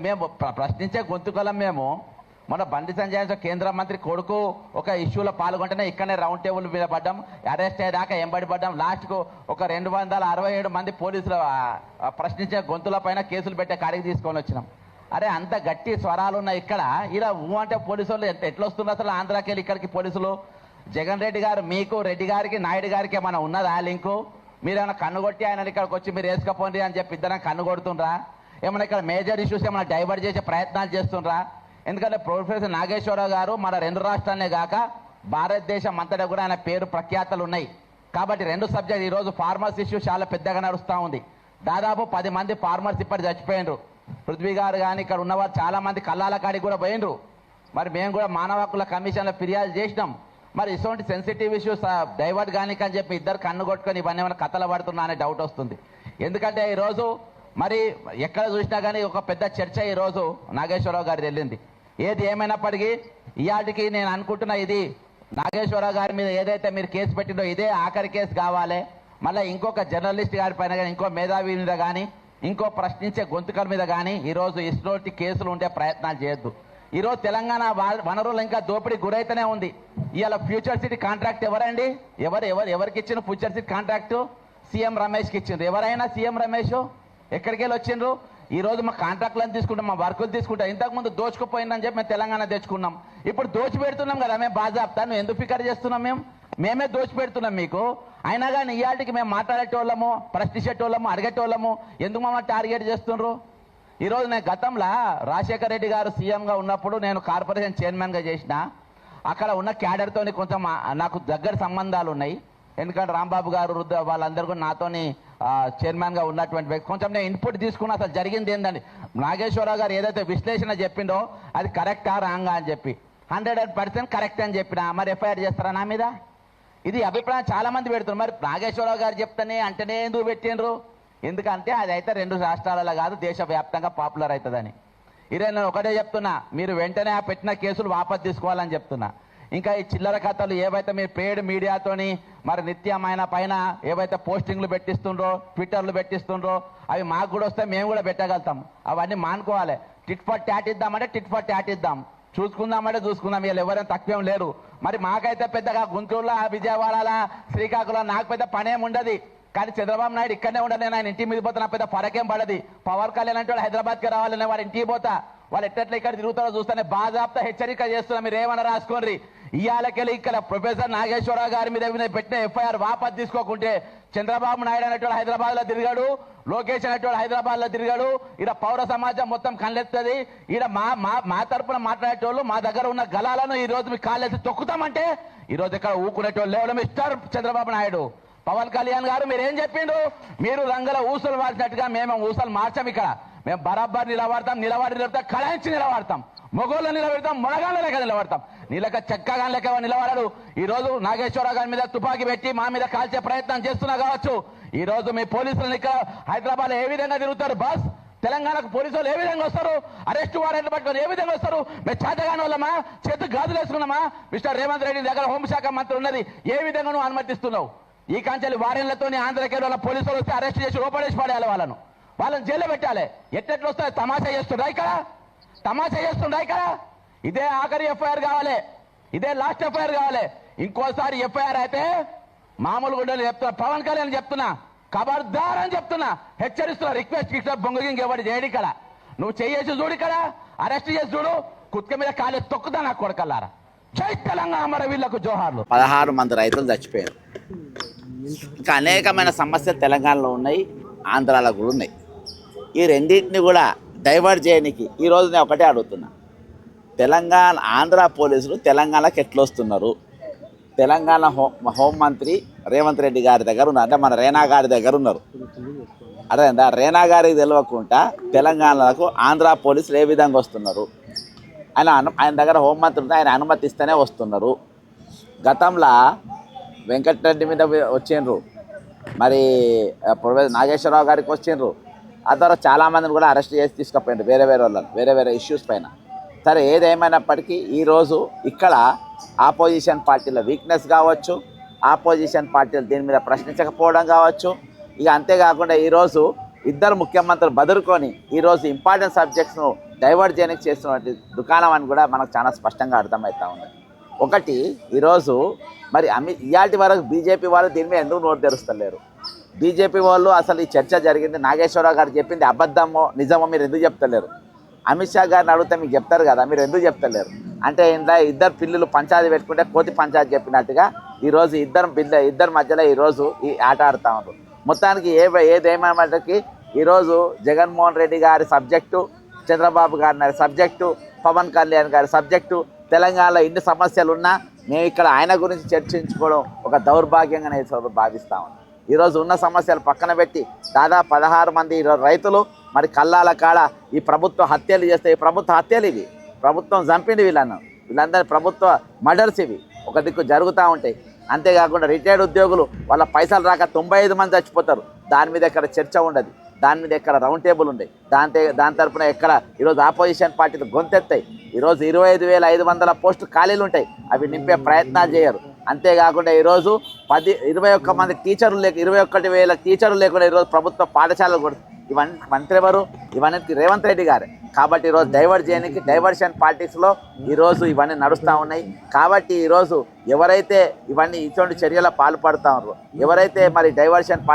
మేము ప్రశ్నించే గొంతుకలం. మేము మన బండి సంజయ్ కేంద్ర మంత్రి కొడుకు ఒక ఇష్యూలో పాల్గొంటేనే ఇక్కడనే రౌండ్ టేబుల్ మీద పడ్డాం, అరెస్ట్ అయ్యేదాకా ఎంబడి పడ్డాం. లాస్ట్కు ఒక 267 మంది పోలీసులు ప్రశ్నించే గొంతుల పైన కేసులు పెట్టే కాడికి తీసుకొని వచ్చినాం. అరే అంత గట్టి స్వరాలు ఉన్నాయి ఇక్కడ. ఇలా అంటే పోలీసు వాళ్ళు ఎట్లా వస్తున్నారు అసలు ఆంధ్రాకి వెళ్ళి ఇక్కడికి పోలీసులు? జగన్ రెడ్డి గారు మీకు రెడ్డి గారికి నాయుడు గారికి ఏమైనా ఉన్నదా లింకు? మీరేమైనా కన్నుగొట్టి ఆయన ఇక్కడికి వచ్చి మీరు వేసుకపోండి అని చెప్పి ఇద్దరం కన్ను కొడుతుండ్రా? ఏమైనా ఇక్కడ మేజర్ ఇష్యూస్ ఏమైనా డైవర్ట్ చేసే ప్రయత్నాలు చేస్తుండ్రా? ఎందుకంటే ప్రొఫెసర్ నాగేశ్వరరావు గారు మన 2 రాష్ట్రాలనే కాక భారతదేశం అంతటా కూడా ఆయన పేరు ప్రఖ్యాతలు ఉన్నాయి. కాబట్టి 2 సబ్జెక్ట్ ఈరోజు ఫార్మర్స్ ఇష్యూ చాలా పెద్దగా నడుస్తూ ఉంది. దాదాపు 10 మంది ఫార్మర్స్ ఇప్పటి చచ్చిపోయినరు. పృథ్వీ గారు కానీ ఇక్కడ ఉన్నవారు చాలా మంది కల్లాల కాడికి కూడా పోయినరు. మరి మేము కూడా మానవ హక్కుల కమిషన్లో ఫిర్యాదు చేసినాం. మరి ఇటువంటి సెన్సిటివ్ ఇష్యూస్ డైవర్ట్ కానీ అని చెప్పి ఇద్దరు కన్ను కొట్టుకొని ఇవన్నీ ఏమైనా కథలు పడుతున్నా అనే డౌట్ వస్తుంది. ఎందుకంటే ఈరోజు మరి ఎక్కడ చూసినా కానీ ఒక పెద్ద చర్చ ఈరోజు నాగేశ్వరరావు గారి వెళ్ళింది. ఏది ఏమైనప్పటికీ ఇవాటికి నేను అనుకుంటున్నా ఇది నాగేశ్వరరావు గారి మీద ఏదైతే మీరు కేసు పెట్టిందో ఇదే ఆఖరి కేసు కావాలి. మళ్ళీ ఇంకొక జర్నలిస్ట్ గారి పైన కానీ ఇంకో మేధావి మీద కానీ ఇంకో ప్రశ్నించే గొంతుకల మీద కానీ ఈరోజు ఇటువంటి కేసులు ఉండే ప్రయత్నాలు చేయొద్దు. ఈరోజు తెలంగాణ వనరులు ఇంకా దోపిడీ గురైతేనే ఉంది. ఇవాళ ఫ్యూచర్ సిటీ కాంట్రాక్ట్ ఎవరండి? ఎవరికి ఇచ్చిన ఫ్యూచర్ సిటీ కాంట్రాక్టు? సీఎం రమేష్కి ఇచ్చిండ్రు. ఎవరైనా సీఎం రమేష్ ఎక్కడికి వెళ్ళి వచ్చిండ్రు? ఈ రోజు మా కాంట్రాక్ట్లను తీసుకుంటాం, మా వర్కులు తీసుకుంటాం. ఇంతకుముందు దోచుకుపోయిందని చెప్పి మేము తెలంగాణ తెచ్చుకున్నాం. ఇప్పుడు దోచి పెడుతున్నాం కదా మేము బాజాబ్తా. నువ్వు ఎందుకు ఫికర్ చేస్తున్నాం? మేమే దోచి పెడుతున్నాం మీకు. అయినా కానీ ఇవాళకి మేము మాట్లాడేటోళ్ళము, ప్రశ్నించేటోళ్ళము, అడిగేటోళ్ళము. ఎందుకు మమ్మల్ని టార్గెట్ చేస్తుండ్రు? ఈరోజు నేను గతంలో రాజశేఖర రెడ్డి గారు సీఎంగా ఉన్నప్పుడు నేను కార్పొరేషన్ చైర్మన్గా చేసిన. అక్కడ ఉన్న క్యాడర్తో కొంచెం నాకు దగ్గర సంబంధాలు ఉన్నాయి. ఎందుకంటే రాంబాబు గారు వాళ్ళందరూ కూడా నాతోని చైర్మన్గా ఉన్నటువంటి వ్యక్తి. కొంచెం నేను ఇన్పుట్ తీసుకున్న అసలు జరిగింది ఏంటండి. నాగేశ్వరరావు గారు ఏదైతే విశ్లేషణ చెప్పిండో అది కరెక్టా రాంగా అని చెప్పి 100% కరెక్ట్ అని చెప్పిన. మరి ఎఫ్ఐఆర్ చేస్తారా నా మీద? ఇది అభిప్రాయం చాలా మంది పెడుతున్నారు. మరి నాగేశ్వరరావు గారు చెప్తానే అంటేనే ఎందుకు పెట్టిండ్రు? ఎందుకంటే అది అయితే 2 రాష్ట్రాలలో కాదు దేశవ్యాప్తంగా పాపులర్ అవుతుందని. ఇదే నేను ఒకటే చెప్తున్నా, మీరు వెంటనే ఆ పెట్టిన కేసులు వాపసు తీసుకోవాలని చెప్తున్నా. ఇంకా ఈ చిల్లర కథలు ఏవైతే మీరు పేడ్ మీడియాతోని మరి నిత్యం ఆయన పైన ఏవైతే పోస్టింగ్లు పెట్టిస్తుండ్రో, ట్విట్టర్లు పెట్టిస్తుండ్రో, అవి మాకు కూడా వస్తే మేము కూడా పెట్టగలుగుతాం. అవన్నీ మానుకోవాలి. టిట్ ఫర్ ట్యాట్ ఇద్దామంటే టిట్ ఫర్ ట్యాట్ ఇద్దాం, చూసుకుందామంటే చూసుకుందాం. వీళ్ళు ఎవరైనా తక్కువేం లేరు. మరి మాకైతే పెద్దగా గుంటూరులో, విజయవాడలో, శ్రీకాకుళం నాకు పెద్ద పనేం ఉండదు. కానీ చంద్రబాబు నాయుడు ఇక్కడనే ఉండదు. నేను ఆయన ఇంటి మీద పోతే నాకు పెద్ద ఫరకేం పడది. పవన్ కళ్యాణ్ అంటే వాడు హైదరాబాద్కి రావాలని వాడు ఇంటికి పోతా. వాళ్ళు ఎట్లా ఇక్కడ తిరుగుతారో చూస్తానే బాజాబ్తా హెచ్చరిక చేస్తున్నా. మీరు ఏమన్నా రాసుకోండి. ఇవాళకెళ్ళి ఇక్కడ ప్రొఫెసర్ నాగేశ్వరరావు గారి మీద పెట్టిన ఎఫ్ఐఆర్ వాపసు తీసుకోకుంటే చంద్రబాబు నాయుడు అనేటువంటి హైదరాబాద్లో తిరిగాడు, లోకేష్ అనేటువంటి హైదరాబాద్లో తిరిగాడు. ఈడ పౌర సమాజం మొత్తం కళ్ళెత్తది. ఈడ మా తరపున మాట్లాడేటోళ్ళు మా దగ్గర ఉన్న గలాలను ఈ రోజు మీకు కాళ్ళెత్తి తొక్కుతామంటే ఈరోజు ఇక్కడ ఊకునేటోళ్ళు లేవడం మిస్టర్ చంద్రబాబు నాయుడు. పవన్ కళ్యాణ్ గారు మీరేం చెప్పిండ్రు? మీరు రంగుల ఊసలు మార్చినట్టుగా మేము ఊసలు మార్చాం. ఇక్కడ మేము బరాబర్ నిలబడతాం, కళాయించి నిలబడతాం, మొగోళ్ళు నిలబెడతాం, మొనగాళ్ళ లెక్క నిలబడతాం. నీలక చెక్కగా లెక్క నిలబడడు. ఈ రోజు నాగేశ్వరరావు గారి మీద తుపాకీ పెట్టి మా మీద కాల్చే ప్రయత్నం చేస్తున్నా కావచ్చు. ఈ రోజు మీ పోలీసులను ఇక్కడ హైదరాబాద్ ఏ విధంగా తిరుగుతారు? బస్ తెలంగాణకు పోలీసులు ఏ విధంగా వస్తారు? అరెస్ట్ వారెంట్లు పట్టుకొని ఏ విధంగా వస్తారు? మేము చేతగాని వాళ్ళమా? చేతికి గాజులు వేసుకున్నామా? మిస్టర్ రేవంత్ రెడ్డి దగ్గర హోంశాఖ మంత్రి ఉన్నది. ఏ విధంగా నువ్వు అనుమతిస్తున్నావు? ఈ కాంచెల్లి వారెన్లతో ఆంధ్రకేరళ వాళ్ళ పోలీసులు వస్తే అరెస్ట్ చేసి లోపడేసి పడేయాలి. వాళ్ళని జైల్లో పెట్టాలి. ఎట్టెట్లు వస్తాయి? తమాషా చేస్తుండ్రా ఇక్కడ? ఇదే ఆఖరి ఎఫ్ఐఆర్ కావాలి, ఇదే లాస్ట్ ఎఫ్ఐఆర్ కావాలి. ఇంకోసారి ఎఫ్ఐఆర్ అయితే మామూలుగా ఉండని చెప్తున్నా. పవన్ కళ్యాణ్ చెప్తున్నా, ఖబర్దార్ అని చెప్తున్నా, హెచ్చరిస్తున్నా. రిక్వెస్ట్ బొంగ ఎవరు చేయడు ఇక్కడ. నువ్వు చేసి చూడు, ఇక్కడ అరెస్ట్ చేసి చూడు, కుత్క మీద కాలే తొక్కుతా నా కొడకల్లారా. జై తెలంగాణ, మరి వీళ్ళకు జోహార్లు. 16 మంది రైతులు చచ్చిపోయారు. ఇంకా అనేకమైన సమస్యలు తెలంగాణలో ఉన్నాయి, ఆంధ్రాలో కూడా ఉన్నాయి. ఈ రెండింటిని కూడా డైవర్ట్ చేయడానికి ఈరోజు నేను ఒకటే అడుగుతున్నా. ఆంధ్ర పోలీసులు తెలంగాణకి ఎట్లా వస్తున్నారు? తెలంగాణ హోంమంత్రి రేవంత్ రెడ్డి గారి దగ్గర ఉన్నారు, అంటే మన రేనా గారి దగ్గర ఉన్నారు. అదేందా రేనా గారికి తెలియకుండా తెలంగాణకు ఆంధ్ర పోలీసులు ఏ విధంగా వస్తున్నారు? ఆయన దగ్గర హోంమంత్రి ఉంటే ఆయన అనుమతిస్తేనే వస్తున్నారు. గతంలో వెంకటరెడ్డి మీద వచ్చిండ్రు, మరి ప్రొఫెసర్ నాగేశ్వరరావు గారికి వచ్చిండ్రు. ఆ తర్వాత చాలామందిని కూడా అరెస్ట్ చేసి తీసుకుపోయిండ్రు వేరే వాళ్ళని, వేరే ఇష్యూస్ పైన. సరే, ఏదేమైనప్పటికీ ఈరోజు ఇక్కడ ఆపోజిషన్ పార్టీల వీక్నెస్ కావచ్చు, ఆపోజిషన్ పార్టీలు దీని మీద ప్రశ్నించకపోవడం కావచ్చు. ఇక అంతేకాకుండా ఈరోజు ఇద్దరు ముఖ్యమంత్రులు బదులుకొని ఈరోజు ఇంపార్టెంట్ సబ్జెక్ట్స్ను డైవర్ట్ చేయడానికి చేస్తున్నటువంటి దుకాణం అని కూడా మనకు చాలా స్పష్టంగా అర్థమవుతూ ఉంది. ఒకటి, ఈరోజు మరి ఇయాటి వరకు బీజేపీ వాళ్ళు దీని మీద ఎందుకు నోటు తెరుస్తలేరు? బీజేపీ వాళ్ళు అసలు ఈ చర్చ జరిగింది, నాగేశ్వరరావు గారు చెప్పింది అబద్ధమో నిజమో మీరు ఎందుకు చెప్తలేరు? అమిత్ షా గారిని అడిగితే మీకు చెప్తారు కదా, మీరు ఎందుకు చెప్తలేరు? అంటే ఇంట్లో ఇద్దరు పిల్లలు పంచాయతీ పెట్టుకుంటే కోతి పంచాయతీ చెప్పినట్టుగా ఈరోజు ఇద్దరు మధ్యలో ఈరోజు ఈ ఆట ఆడుతూ ఉన్నారు. మొత్తానికి ఏదేమైనప్పటికీ ఈరోజు జగన్మోహన్ రెడ్డి గారి సబ్జెక్టు, చంద్రబాబు గారి సబ్జెక్టు, పవన్ కళ్యాణ్ గారి సబ్జెక్టు, తెలంగాణలో ఇన్ని సమస్యలు ఉన్నా మేము ఇక్కడ ఆయన గురించి చర్చించుకోవడం ఒక దౌర్భాగ్యంగా నేను భావిస్తా ఉన్నాను. ఈరోజు ఉన్న సమస్యలు పక్కన పెట్టి దాదాపు 16 మంది ఈరోజు రైతులు మరి కల్లాల కాడ ఈ ప్రభుత్వ హత్యలు చేస్తే, ఈ ప్రభుత్వ హత్యలు ఇవి, ప్రభుత్వం చంపింది వీళ్ళందరి ప్రభుత్వ మర్డర్స్ ఇవి ఒక దిక్కు జరుగుతూ ఉంటాయి. అంతేకాకుండా రిటైర్డ్ ఉద్యోగులు వాళ్ళ పైసలు రాక 95 మంది చచ్చిపోతారు. దాని మీద ఎక్కడ చర్చ ఉండదు, దాని మీద ఎక్కడ రౌండ్ టేబుల్ ఉండదు, దాని తరఫున ఎక్కడ ఈరోజు ఆపోజిషన్ పార్టీలు గొంతెత్తాయి. ఈరోజు 25,500 పోస్టులు ఖాళీలు ఉంటాయి, అవి నింపే ప్రయత్నాలు చేయరు. అంతేకాకుండా ఈరోజు 21 మంది టీచర్లు 21,000 టీచర్లు లేకుండా ఈరోజు ప్రభుత్వ పాఠశాలలు కూడా ఇవన్నీ మంత్రి ఎవరు? ఇవన్నీ రేవంత్ రెడ్డి గారే. కాబట్టి ఈరోజు డైవర్ట్ చేయడానికి డైవర్షన్ పాలిటిక్స్లో ఈరోజు ఇవన్నీ నడుస్తూ ఉన్నాయి. కాబట్టి ఈరోజు ఎవరైతే ఇవన్నీ ఇటువంటి చర్యల పాల్పడుతూ ఉన్నారో, ఎవరైతే మరి డైవర్షన్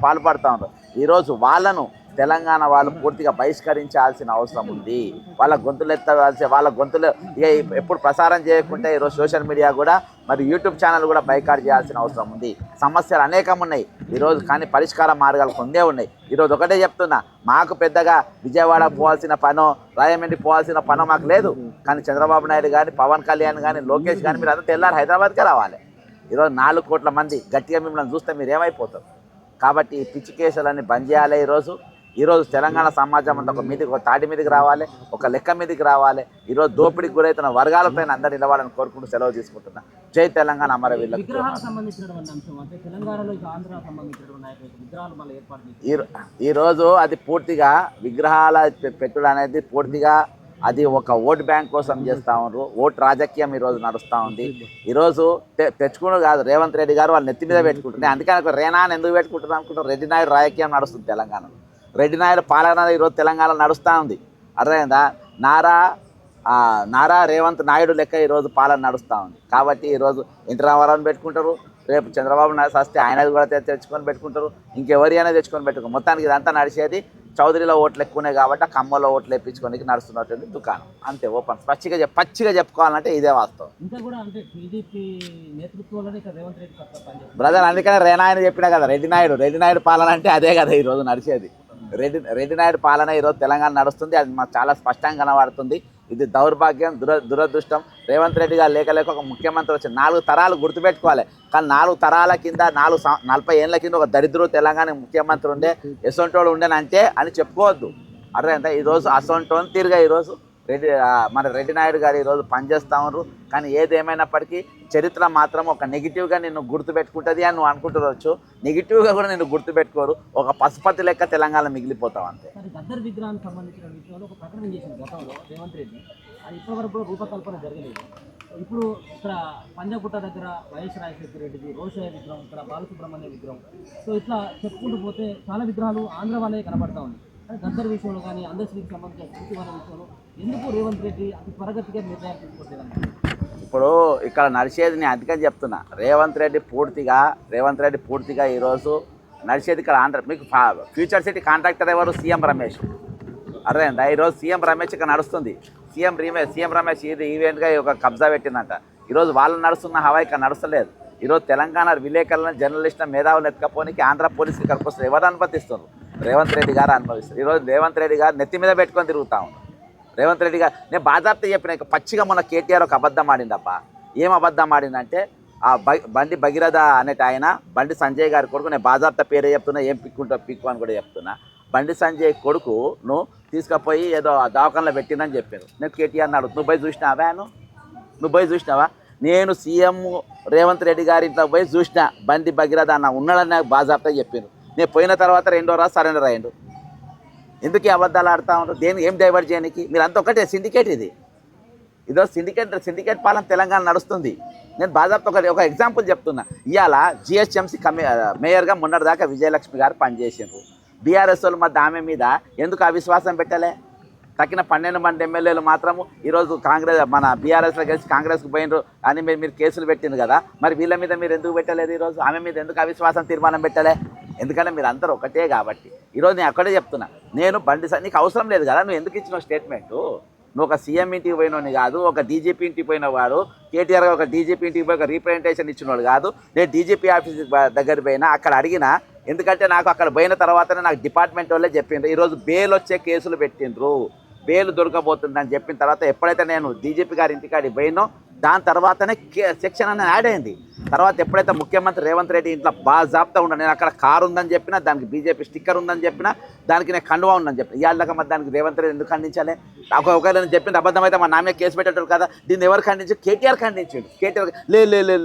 పాల్పడుతూ ఉన్నారో ఈరోజు వాళ్ళను తెలంగాణ వాళ్ళు పూర్తిగా బహిష్కరించాల్సిన అవసరం ఉంది. వాళ్ళ గొంతులు ఎత్తవలసి, వాళ్ళ గొంతులు ఇక ఎప్పుడు ప్రసారం చేయకుంటే ఈరోజు సోషల్ మీడియా కూడా మరి యూట్యూబ్ ఛానల్ కూడా బైకాట్ చేయాల్సిన అవసరం ఉంది. సమస్యలు అనేకం ఉన్నాయి ఈరోజు, కానీ పరిష్కార మార్గాలు కొందే ఉన్నాయి. ఈరోజు ఒకటే చెప్తున్నా, మాకు పెద్దగా విజయవాడ పోవాల్సిన పనో రాయమండ్రి పోవాల్సిన పనో మాకు లేదు. కానీ చంద్రబాబు నాయుడు కానీ, పవన్ కళ్యాణ్ కానీ, లోకేష్ కానీ మీరు అంతా తెల్లారి హైదరాబాద్కే రావాలి. ఈరోజు 4 కోట్ల మంది గట్టిగా మిమ్మల్ని చూస్తే మీరు ఏమైపోతారు? కాబట్టి ఈ పిచ్చి కేసులన్నీ బంద్ చేయాలి. ఈరోజు తెలంగాణ సమాజం అంతా ఒక తాటి మీదకి రావాలి, ఒక లెక్క మీదకి రావాలి. ఈరోజు దోపిడీకి గురైతున్న వర్గాలపైన అందరూ నిలవాలని కోరుకుంటూ సెలవు తీసుకుంటున్నా. జై తెలంగాణ అమరవీరులకు. విగ్రహాలకు సంబంధించినటువంటి అంశం అంటే తెలంగాణలో ఇక ఆంధ్ర సంబంధించినటువంటి నాయకులు విగ్రహాలు మళ్ళీ ఏర్పాటు చేసి ఈరోజు అది పూర్తిగా విగ్రహాల పెట్టుడు అనేది పూర్తిగా అది ఒక ఓట్ బ్యాంక్ కోసం చేస్తూ ఉన్నారు. ఓటు రాజకీయం ఈరోజు నడుస్తూ ఉంది. ఈరోజు తెచ్చుకుని కాదు, రేవంత్ రెడ్డి గారు వాళ్ళు నెత్తి మీద పెట్టుకుంటున్నారు. అందుకని రేనాని ఎందుకు పెట్టుకుంటున్నారు అనుకుంటారు? రెడ్డి నాయుడు రాజకీయం నడుస్తుంది తెలంగాణలో. రెడ్డి నాయుడు పాలన ఈరోజు తెలంగాణలో నడుస్తూ ఉంది. అర్థమైందా? నారా రేవంత్ నాయుడు లెక్క ఈరోజు పాలన నడుస్తూ ఉంది. కాబట్టి ఈరోజు ఎన్టీ రామారావుని పెట్టుకుంటారు, రేపు చంద్రబాబు నాయుడు వస్తే ఆయనది కూడా తెచ్చుకొని పెట్టుకుంటారు, ఇంకెవరి అయినా తెచ్చుకొని పెట్టుకుంటారు. మొత్తానికి ఇదంతా నడిచేది చౌదరిలో ఓట్లు ఎక్కువనే కాబట్టి ఖమ్మంలో ఓట్లు వేయించుకోనికి నడుస్తున్నటువంటి దుకాణం అంతే. ఓపెన్ పచ్చిగా చెప్పుకోవాలంటే ఇదే వాస్తవం. ఇంకా కూడా అంటే టీడీపీ నేతృత్వంలోనే ఇక్కడ రేవంత్ రెడ్డి పనిచేస్తారు బ్రదర్. అందుకనే రేనాయన చెప్పినా కదా, రెడ్డి నాయుడు పాలన అంటే అదే కదా ఈరోజు నడిచేది. రెడ్డి నాయుడు పాలన ఈరోజు తెలంగాణ నడుస్తుంది. అది మాకు చాలా స్పష్టంగా కనబడుతుంది. ఇది దౌర్భాగ్యం, దురదృష్టం. రేవంత్ రెడ్డి గారు లేక ఒక ముఖ్యమంత్రి వచ్చి 4 తరాలు గుర్తుపెట్టుకోవాలి. కానీ 4 తరాల కింద 40 ఏళ్ళ కింద ఒక దరిద్రుడు తెలంగాణ ముఖ్యమంత్రి ఉండే, ఎసొంటోడు ఉండేనంటే అని చెప్పుకోవద్దు. అర్థమైందా? ఈరోజు అసొంటోని తీరుగా ఈరోజు మన రెడ్డి నాయుడు గారు ఈరోజు పనిచేస్తూ ఉన్నారు. కానీ ఏదేమైనప్పటికీ చరిత్ర మాత్రం ఒక నెగిటివ్గా నిన్ను గుర్తుపెట్టుకుంటుంది అని నువ్వు అనుకుంటువచ్చు. నెగిటివ్గా కూడా నిన్ను గుర్తుపెట్టుకోరు. ఒక పశుపతి లెక్క తెలంగాణ మిగిలిపోతావు అంతే. గద్దర్ విగ్రహానికి సంబంధించిన విషయంలో ఒక ప్రకటన చేసింది గతంలో రేవంత్ రెడ్డి. అది ఇప్పటివరకు కూడా రూపకల్పన జరగలేదు. ఇప్పుడు ఇక్కడ పంజాగుట్ట దగ్గర వైఎస్ రాజశేఖర రెడ్డిది, రోషయ్య విగ్రహం, ఇక్కడ బాలసుబ్రహ్మణ్య విగ్రహం, సో ఇట్లా చెప్పుకుంటూ పోతే చాలా విగ్రహాలు ఆంధ్ర వాళ్ళే కనబడతా ఉంది. గద్దర్ విషయంలో కానీ అందశ్రీకి సంబంధించిన స్మృతి వనం విషయంలో ఎందుకు రేవంత్ రెడ్డి అతి త్వరగతిగా నిర్ణయాలు తీసుకోవట్లేదండి? ఇప్పుడు ఇక్కడ నడిచేది నేను అందుకని చెప్తున్నా, రేవంత్ రెడ్డి పూర్తిగా ఈరోజు నడిచేది ఇక్కడ ఆంధ్ర. మీకు ఫ్యూచర్ సిటీ కాంట్రాక్టర్ ఎవరు? సీఎం రమేష్. అర్థమైందా? ఈరోజు సీఎం రమేష్ ఇక్కడ నడుస్తుంది. సీఎం రమేష్ ఇది ఈవెంట్గా ఒక కబ్జా పెట్టిందంట. ఈరోజు వాళ్ళు నడుస్తున్న హవా ఇక్కడ నడుస్తలేదు. ఈరోజు తెలంగాణ విలేకరులను, జర్నలిస్టులను, మేధావులు ఎత్తుకపోనికి ఆంధ్ర పోలీసులు ఇక్కడికి వస్తారు. ఎవరు అనుమతిస్తున్నారు? రేవంత్ రెడ్డి గారు అనుభవిస్తారు. ఈరోజు రేవంత్ రెడ్డి గారు నెత్తి మీద పెట్టుకొని తిరుగుతూ ఉన్నారు. రేవంత్ రెడ్డి గారు నేను బాధాప్త చెప్పిన పచ్చిగా మొన్న కేటీఆర్ ఒక అబద్ధం ఆడిందబ్బా. ఏం అబద్ధం ఆడిందంటే ఆ బండి భగీరథ అనేటి ఆయన బండి సంజయ్ గారి కొడుకు, నేను బాధాప్త పేరే చెప్తున్నా, ఏం పిక్కు అని కూడా చెప్తున్నా. బండి సంజయ్ కొడుకును తీసుకుపోయి ఏదో దవాఖానలో పెట్టిందని చెప్పారు. నేను కేటీఆర్ని అడుగు, నువ్వు పోయి చూసినావా? నేను సీఎం రేవంత్ రెడ్డి గారి ఇంట్లో పోయి చూసిన, బండి భగీరథ అన్న ఉన్నాడని నాకు బాధాప్త చెప్పారు. నేను పోయిన తర్వాత 2వ రోజు సరెండర్ అయ్యిండు. ఎందుకు అబద్ధాలు ఆడుతూ ఉంటారు? ఏం డైవర్ట్ చేయడానికి? మీరంతా ఒకటే సిండికేట్. ఇదో సిండికేట్ పాలన తెలంగాణ నడుస్తుంది. నేను బాధాప్త ఒక ఎగ్జాంపుల్ చెప్తున్నా. ఇవాళ జిహెచ్ఎంసీ మేయర్గా మొన్నటిదాకా విజయలక్ష్మి గారు పనిచేసారు. బీఆర్ఎస్ వాళ్ళు మధ్య ఆమె మీద ఎందుకు అవిశ్వాసం పెట్టలే? తక్కిన 12 మంది ఎమ్మెల్యేలు మాత్రము ఈరోజు మన బీఆర్ఎస్లో కలిసి కాంగ్రెస్కి పోయినరు అని మీరు కేసులు పెట్టింది కదా, మరి వీళ్ళ మీద మీరు ఎందుకు పెట్టలేదు? ఈరోజు ఆమె మీద ఎందుకు అవిశ్వాసం తీర్మానం పెట్టలే? ఎందుకంటే మీరు అందరూ ఒకటే కాబట్టి. ఈరోజు నేను అక్కడే చెప్తున్నా, నేను నీకు అవసరం లేదు కదా, నువ్వు ఎందుకు ఇచ్చినావు స్టేట్మెంటు? నువ్వు ఒక సీఎం ఇంటికి పోయినోని కాదు, ఒక డీజీపీ ఇంటికి పోయినవాడు. కేటీఆర్ ఒక డీజీపీ ఇంటికి పోయి ఒక రీప్రజెంటేషన్ ఇచ్చినవాడు కాదు. నేను డీజీపీ ఆఫీస్ దగ్గర పోయినా, అక్కడ అడిగినా. ఎందుకంటే నాకు అక్కడ పోయిన తర్వాతనే నాకు డిపార్ట్మెంట్ వాళ్ళే చెప్పిండ్రు ఈరోజు బెయిల్ వచ్చే కేసులు పెట్టిండ్రు, బెయిల్ దొరకబోతుందని చెప్పిన తర్వాత ఎప్పుడైతే నేను డీజీపీ గారి ఇంటికాడికి పోయినో దాని తర్వాతనే సెక్షన్ అనేది యాడ్ అయింది. తర్వాత ఎప్పుడైతే ముఖ్యమంత్రి రేవంత్ రెడ్డి ఇంట్లో బాజాబ్తా ఉన్నా, నేను అక్కడ కారు ఉందని చెప్పినా, దానికి బీజేపీ స్టిక్కర్ ఉందని చెప్పినా, దానికి నేను కండువా ఉందని చెప్పిన. ఇవాళ మరి దానికి రేవంత్ రెడ్డి ఎందుకు ఖండించాలి? ఒకవేళ నేను చెప్పింది అబద్ధం అయితే మా నామే కేసు పెట్టేటోళ్ళు కదా. దీన్ని ఎవరు ఖండించి? కేటీఆర్ ఖండించాడు. కేటీఆర్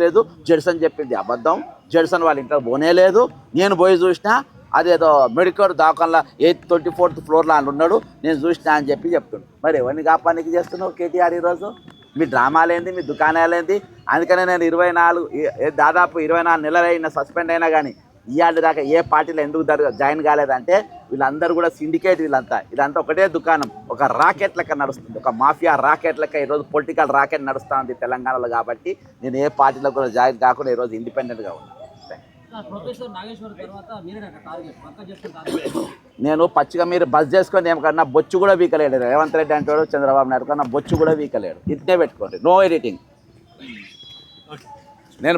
లేదు జడ్సన్ చెప్పింది అబద్ధం, జడ్సన్ వాళ్ళ ఇంట్లో పోనే లేదు, నేను పోయి చూసినా, అదేదో మెడికల్ దాఖల్లో 824th ఫ్లోర్లో అని ఉన్నాడు, నేను చూసినా అని చెప్తున్నాడు. మరి ఎవరిని కాపానికి చేస్తున్నావు కేటీఆర్? ఈరోజు మీ డ్రామాలేంది, మీ దుకాణాలేంది? అందుకనే నేను దాదాపు 24 నెలలైనా సస్పెండ్ అయినా కానీ ఇవాళ దాకా ఏ పార్టీలో ఎందుకు జాయిన్ కాలేదంటే వీళ్ళందరూ కూడా సిండికేట్. ఇదంతా ఒకటే దుకాణం, ఒక రాకెట్ లెక్క నడుస్తుంది, ఒక మాఫియా రాకెట్ లెక్క ఈరోజు పొలిటికల్ రాకెట్ నడుస్తూ ఉంది తెలంగాణలో. కాబట్టి నేను ఏ పార్టీలో కూడా జాయిన్ కాకుండా ఈరోజు ఇండిపెండెంట్గా ఉన్నాను. ప్రొఫెసర్ నాగేశ్వర్ తర్వాత మీరే టార్గెట్ పక్క చేస్తున్న టార్గెట్. నేను పచ్చిగా మీరు బస్ చేసుకొని ఏమకన్నా బొచ్చు కూడా వీకలేడు. రేవంత్ రెడ్డి అంటాడు, చంద్రబాబు నాయుడు కన్నా బొచ్చు కూడా వీకలేడు. ఇట్నే పెట్టుకోండి, నో ఎడిటింగ్. నేను